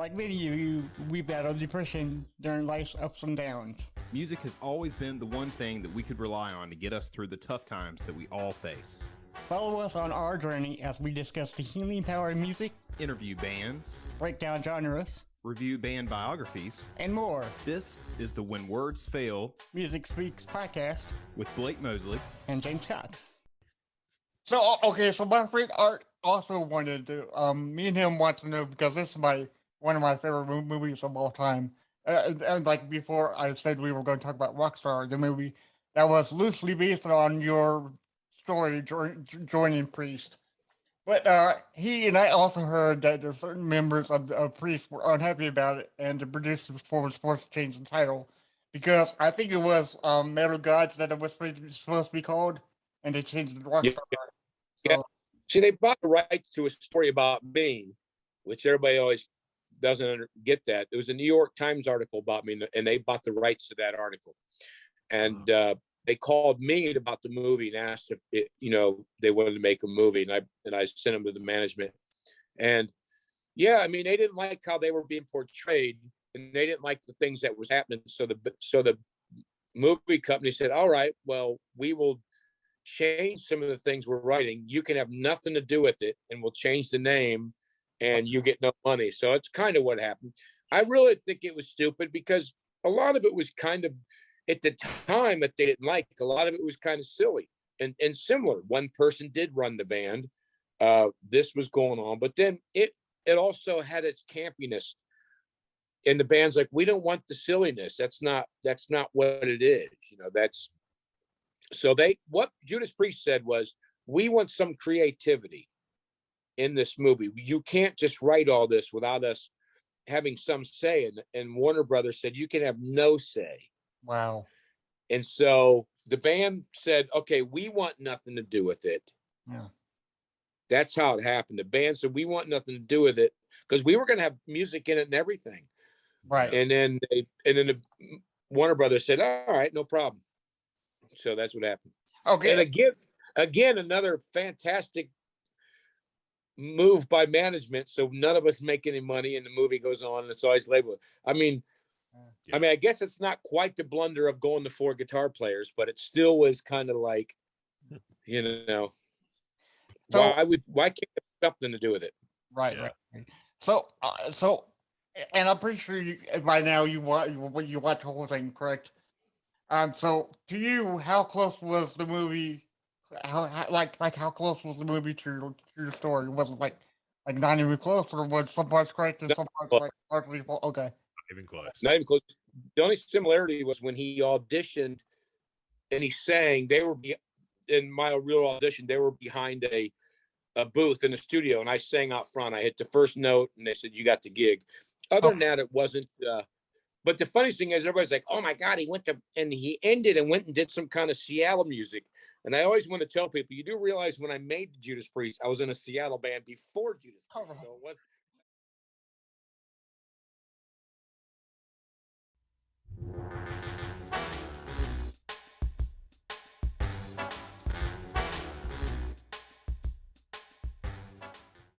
Like many of you, we battled depression during life's ups and downs. Music has always been the one thing that we could rely on to get us through the tough times that we all face. Follow us on our journey as we discuss the healing power of music, Interview bands, break down genres, review band biographies, and more. This is the When Words Fail Music Speaks podcast with Blake Mosley and James Cox. So my friend Art also wanted to, me and him want to know, because this is one of my favorite movies of all time. And like before I said we were going to talk about Rockstar, the movie that was loosely based on your story, joining Priest. But he and I also heard that there's certain members of Priest were unhappy about it, and the producers was forced to change the title because I think it was Metal Gods that it was supposed to be called, and they changed it to Rockstar. Yeah. See, they bought the rights to a story about me, which everybody always doesn't get that. It was a New York Times article about me, and they bought the rights to that article. And they called me about the movie and asked if they wanted to make a movie, and I sent them to the management. And yeah, I mean, they didn't like how they were being portrayed, and they didn't like the things that was happening. So the movie company said, "All right, well, we will change some of the things we're writing. You can have nothing to do with it, and we'll change the name, and you get no money." So it's kind of what happened. I really think it was stupid because a lot of it was kind of, at the time that they didn't like, a lot of it was kind of silly and similar. One person did run the band. This was going on, but then it also had its campiness. And the band's like, we don't want the silliness. That's not what it is. So what Judas Priest said was, we want some creativity in this movie. You can't just write all this without us having some say. And Warner Brothers said, you can have no say. Wow. And so the band said, okay, we want nothing to do with it. Yeah. That's how it happened. The band said, we want nothing to do with it, because we were going to have music in it and everything. Right. And then the Warner Brothers said, all right, no problem. So that's what happened. Okay. And again, another fantastic move by management. So none of us make any money, and the movie goes on, and it's always labeled. I mean, I guess it's not quite the blunder of going to 4 guitar players, but it still was kind of like, So, why can't it have something to do with it? Right. Yeah. Right. So, and I'm pretty sure by now you watch the whole thing, correct? So to you, how close was the movie? How close was the movie to your story? Was it like not even close, or was some parts correct and some parts like partly false? Okay. Not even close. Not even close. The only similarity was when he auditioned and he sang. They were in my real audition. They were behind a booth in the studio, and I sang out front. I hit the first note, and they said, "You got the gig." Other than that, it wasn't. But the funny thing is, everybody's like, "Oh my God, he ended and went and did some kind of Seattle music." And I always want to tell people, you do realize when I made Judas Priest, I was in a Seattle band before Judas Priest. So